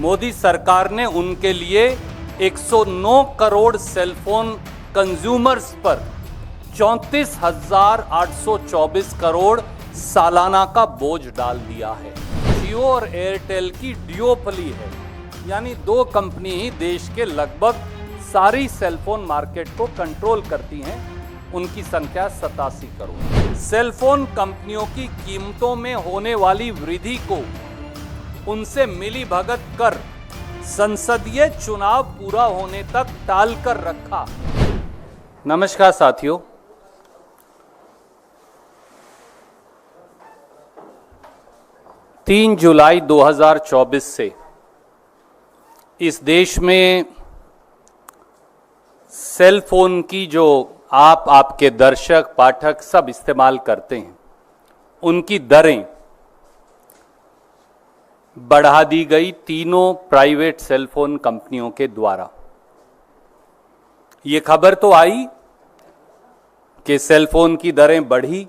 मोदी सरकार ने उनके लिए 109 करोड़ सेलफोन कंज्यूमर्स पर 34,824 करोड़ सालाना का बोझ डाल दिया है। जियो और एयरटेल की डियोपली है, यानी दो कंपनी ही देश के लगभग सारी सेलफोन मार्केट को कंट्रोल करती हैं। उनकी संख्या 87 करोड़। सेलफोन कंपनियों की कीमतों में होने वाली वृद्धि को उनसे मिलीभगत कर संसदीय चुनाव पूरा होने तक टालकर रखा। नमस्कार साथियों, तीन जुलाई 2024 से इस देश में सेल फोन की जो आपके दर्शक पाठक सब इस्तेमाल करते हैं, उनकी दरें बढ़ा दी गई तीनों प्राइवेट सेल फोन कंपनियों के द्वारा। ये खबर तो आई कि सेल फोन की दरें बढ़ी,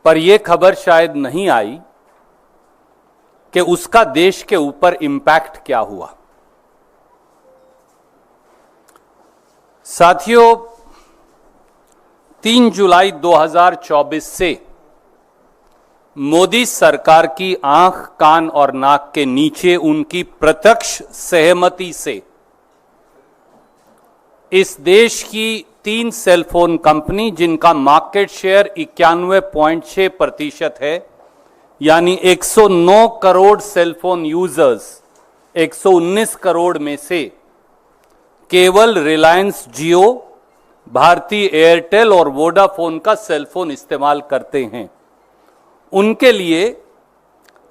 पर यह खबर शायद नहीं आई कि उसका देश के ऊपर इंपैक्ट क्या हुआ। साथियों, 3 जुलाई 2024 से मोदी सरकार की आंख, कान और नाक के नीचे उनकी प्रत्यक्ष सहमति से इस देश की 3 सेलफोन कंपनी, जिनका मार्केट शेयर 91.6% है, यानी 109 करोड़ सेलफोन यूजर्स, 119 करोड़ में से केवल रिलायंस जियो, भारती एयरटेल और वोडाफोन का सेलफोन इस्तेमाल करते हैं, उनके लिए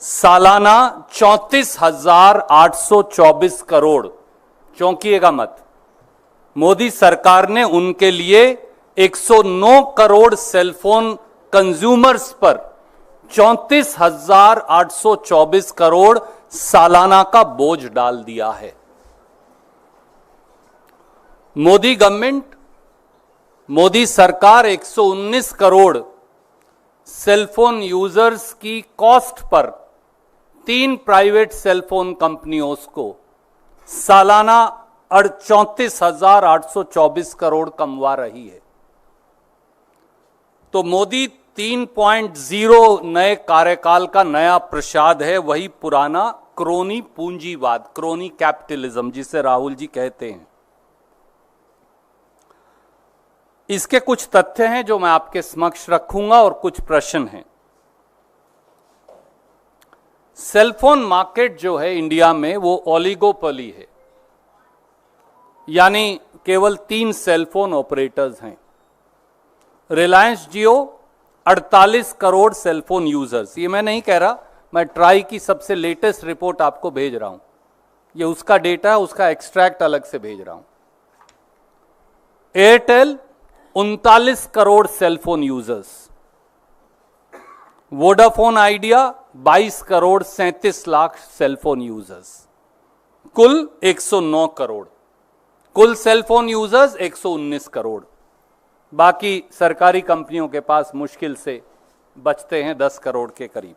सालाना 34,824 करोड़, चौंकिएगा मत, मोदी सरकार ने उनके लिए 109 करोड़ सेलफोन कंज्यूमर्स पर 34,824 करोड़ सालाना का बोझ डाल दिया है। मोदी गवर्नमेंट, मोदी सरकार 119 करोड़ सेलफोन यूजर्स की कॉस्ट पर 3 प्राइवेट सेलफोन कंपनियों को सालाना 34,824 करोड़ कमवा रही है। तो मोदी 3.0 नए कार्यकाल का नया प्रसाद है, वही पुराना क्रोनी पूंजीवाद, क्रोनी कैपिटलिज्म, जिसे राहुल जी कहते हैं। इसके कुछ तथ्य हैं जो मैं आपके समक्ष रखूंगा और कुछ प्रश्न हैं। सेलफोन मार्केट जो है इंडिया में, वो ओलिगोपोली है, यानी केवल 3 सेलफोन ऑपरेटर्स हैं। रिलायंस जियो 48 करोड़ सेलफोन यूजर्स, ये मैं नहीं कह रहा, मैं ट्राई की सबसे लेटेस्ट रिपोर्ट आपको भेज रहा हूं, ये उसका डेटा है, उसका एक्सट्रैक्ट अलग से भेज रहा हूं। Airtel 39 crore cellphone users, Vodafone idea 22 crore 37 lakh cellphone users, कुल 109 करोड़, कुल सेलफोन यूजर्स 119 करोड़। बाकी सरकारी कंपनियों के पास मुश्किल से बचते हैं 10 करोड़ के करीब।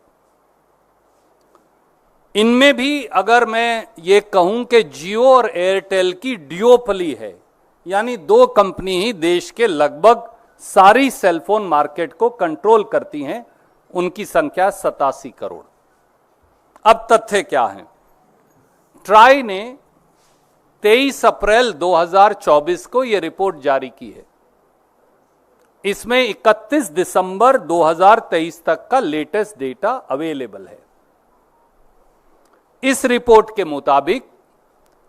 इनमें भी अगर मैं ये कहूं कि जियो और एयरटेल की डियोपली है, यानी दो कंपनी ही देश के लगभग सारी सेलफोन मार्केट को कंट्रोल करती हैं, उनकी संख्या 87 करोड़। अब तथ्य क्या है? ट्राई ने 23 अप्रैल 2024 को यह रिपोर्ट जारी की है। इसमें 31 दिसंबर 2023 तक का लेटेस्ट डेटा अवेलेबल है। इस रिपोर्ट के मुताबिक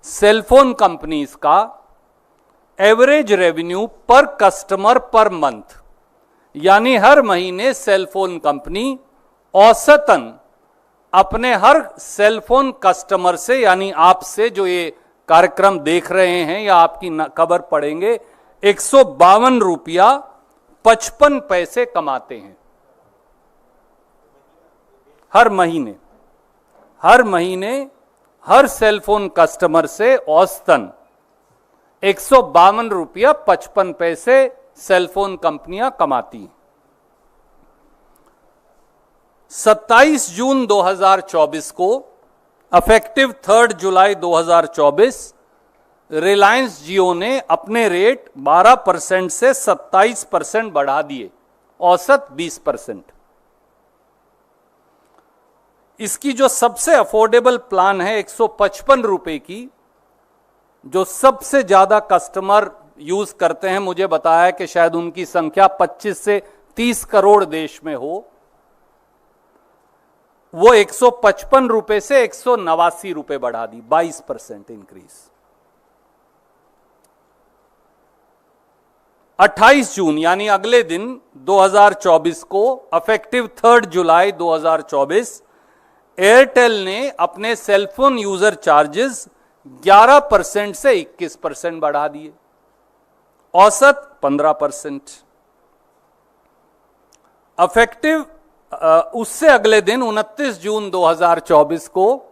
सेलफोन कंपनीज का एवरेज रेवेन्यू पर कस्टमर पर मंथ, यानी हर महीने सेलफोन कंपनी औसतन अपने हर सेलफोन कस्टमर से, यानी आपसे जो ये कार्यक्रम देख रहे हैं या आपकी खबर पढ़ेंगे, 152 रुपया 55 पैसे कमाते हैं हर महीने। हर महीने हर सेलफोन कस्टमर से औसतन 152 रुपया 55 पैसे सेलफोन कंपनियां कमाती हैं। 27 जून 2024 को अफेक्टिव 3 जुलाई 2024 रिलायंस जियो ने अपने रेट 12% से 27% बढ़ा दिए, औसत 20%। इसकी जो सबसे अफोर्डेबल प्लान है 155 रुपए की, जो सबसे ज्यादा कस्टमर यूज करते हैं, मुझे बताया कि शायद उनकी संख्या 25 से 30 करोड़ देश में हो, वो 155 रुपए से 189 रुपए बढ़ा दी, 22% इंक्रीज। 28 जून यानी अगले दिन 2024 को, अफेक्टिव 3 जुलाई 2024 एयरटेल ने अपने सेलफोन यूजर चार्जेस 11% से 21% बढ़ा दिए, औसत 15%। अफेक्टिव उससे अगले दिन 29 जून 2024 को,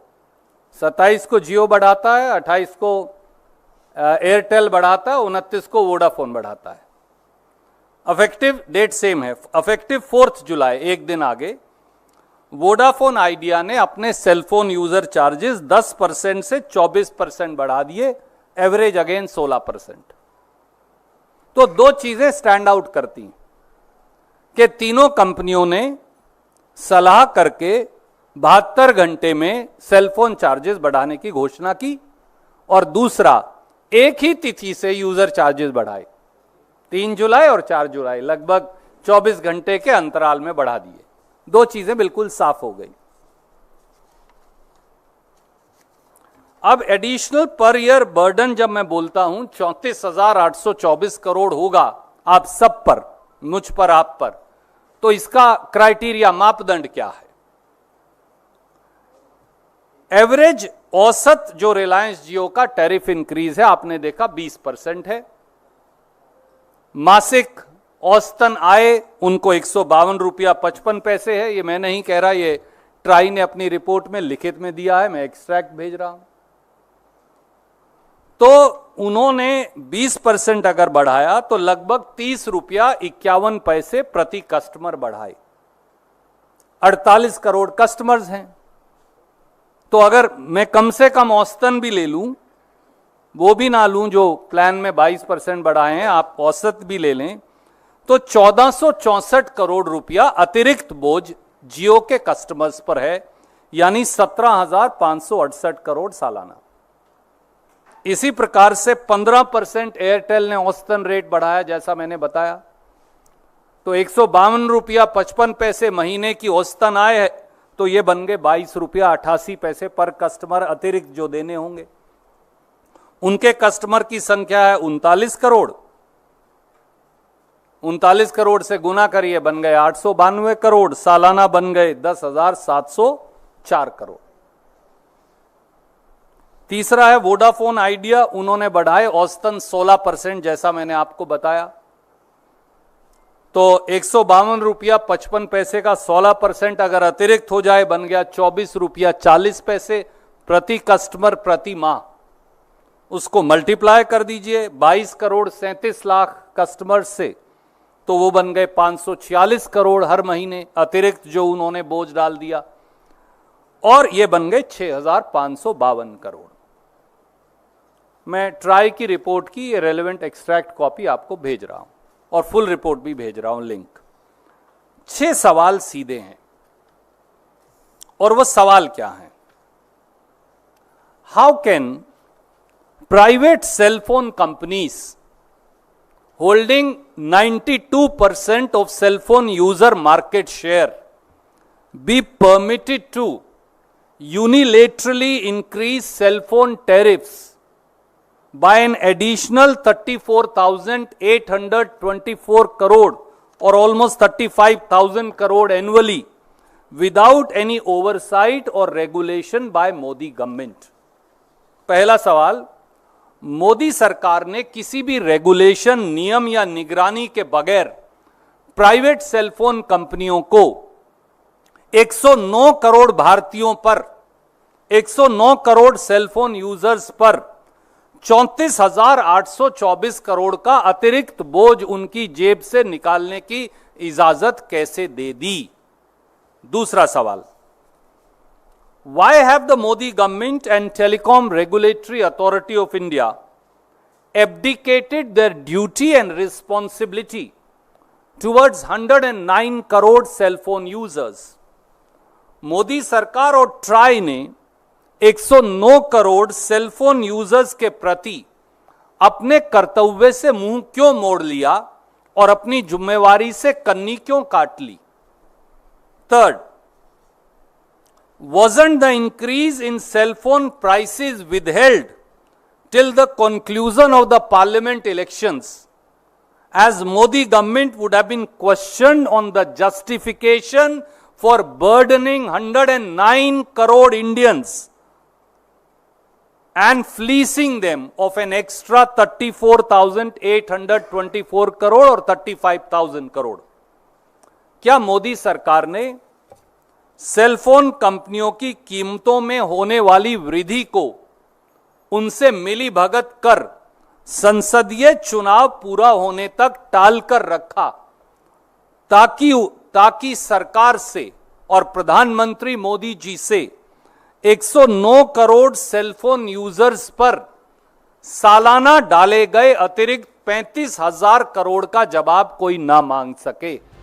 27 को जियो बढ़ाता है, 28 को एयरटेल बढ़ाता है, 29 को वोडाफोन बढ़ाता है। अफेक्टिव डेट सेम है, अफेक्टिव 4 जुलाई, एक दिन आगे, वोडाफोन आइडिया ने अपने सेलफोन यूजर चार्जेस 10% से 24% बढ़ा दिए, एवरेज अगेन 16%। तो दो चीजें स्टैंड आउट करती कि तीनों कंपनियों ने सलाह करके 72 घंटे में सेलफोन चार्जेस बढ़ाने की घोषणा की, और दूसरा एक ही तिथि से यूजर चार्जेस बढ़ाए, 3 जुलाई और 4 जुलाई, लगभग 24 घंटे के अंतराल में बढ़ा दिए। दो चीजें बिल्कुल साफ हो गई। अब एडिशनल पर ईयर बर्डन जब मैं बोलता हूं 34,824 करोड़ होगा आप सब पर, मुझ पर, आप पर, तो इसका क्राइटेरिया, मापदंड क्या है? एवरेज औसत जो रिलायंस जियो का टैरिफ इंक्रीज है आपने देखा 20% है। मासिक औसतन आय उनको 152 रुपया 55 पैसे है। ये मैं नहीं कह रहा, ये ट्राई ने अपनी रिपोर्ट में लिखित में दिया है, मैं एक्सट्रैक्ट भेज रहा हूं। तो उन्होंने 20% अगर बढ़ाया तो लगभग 30 रुपया 51 पैसे प्रति कस्टमर बढ़ाए। 48 करोड़ कस्टमर्स हैं, तो अगर मैं कम से कम औसतन भी ले लूं, वो भी ना लूं जो प्लान में 22% बढ़ाए हैं, आप औसत भी ले लें, तो 1464 करोड़ रुपया अतिरिक्त बोझ जियो के कस्टमर्स पर है, यानी 17,568 करोड़ सालाना। इसी प्रकार से 15% एयरटेल ने औसतन रेट बढ़ाया, जैसा मैंने बताया, तो 152 रुपया 55 पैसे महीने की औसतन आय है, तो ये बन गए 22 रुपया 88 पैसे पर कस्टमर अतिरिक्त जो देने होंगे। उनके कस्टमर की संख्या है 39 करोड़, 39 करोड़ से गुना करिए, बन गए 892 करोड़, सालाना बन गए 10,704 करोड़। तीसरा है वोडाफोन आइडिया, उन्होंने बढ़ाए औसतन 16%, जैसा मैंने आपको बताया, तो 152 रुपया 55 पैसे का 16% अगर अतिरिक्त हो जाए बन गया 24 रुपया 40 पैसे प्रति कस्टमर प्रति माह। उसको मल्टीप्लाई कर दीजिए 22 करोड़ 37 लाख कस्टमर्स से, तो वो बन गए 546 करोड़ हर महीने अतिरिक्त जो उन्होंने बोझ डाल दिया, और ये बन गए 6,552 करोड़। मैं ट्राई की रिपोर्ट की ये रेलेवेंट एक्सट्रैक्ट कॉपी आपको भेज रहा हूं और फुल रिपोर्ट भी भेज रहा हूं, लिंक। 6 सवाल सीधे हैं, और वो सवाल क्या है? How can private cellphone companies holding 92% of cell phone user market share be permitted to unilaterally increase cell phone tariffs by an additional 34,824 crore or almost 35,000 crore annually without any oversight or regulation by Modi government? पहला सवाल, मोदी सरकार ने किसी भी regulation, नियम या निगरानी के बगैर प्राइवेट सेलफोन कंपनियों को 109 करोड़ भारतीयों पर, 109 करोड़ सेलफोन यूजर्स पर 34,824 करोड़ का अतिरिक्त बोझ उनकी जेब से निकालने की इजाजत कैसे दे दी? दूसरा सवाल, why have the Modi government and Telecom Regulatory Authority of India abdicated their duty and responsibility towards 109 crore cell phone users? Modi सरकार और ट्राई ने 109 करोड़ सेल फोन यूजर्स के प्रति अपने कर्तव्य से मुंह क्यों मोड़ लिया और अपनी जिम्मेवारी से कन्नी क्यों काट ली? Third, wasn't the increase in cell phone prices withheld till the conclusion of the parliament elections, as Modi government would have been questioned on the justification for burdening 109 crore Indians and fleecing them of an extra 34,824 crore or 35,000 crore? क्या मोदी सरकार ने cellphone कंपनियों की कीमतों में होने वाली वृद्धि को उनसे मिली भगत कर संसदीय चुनाव पूरा होने तक टाल कर रखा ताकि सरकार से और प्रधानमंत्री मोदी जी से 109 करोड़ सेलफोन यूजर्स पर सालाना डाले गए अतिरिक्त 35,000 करोड़ का जवाब कोई ना मांग सके?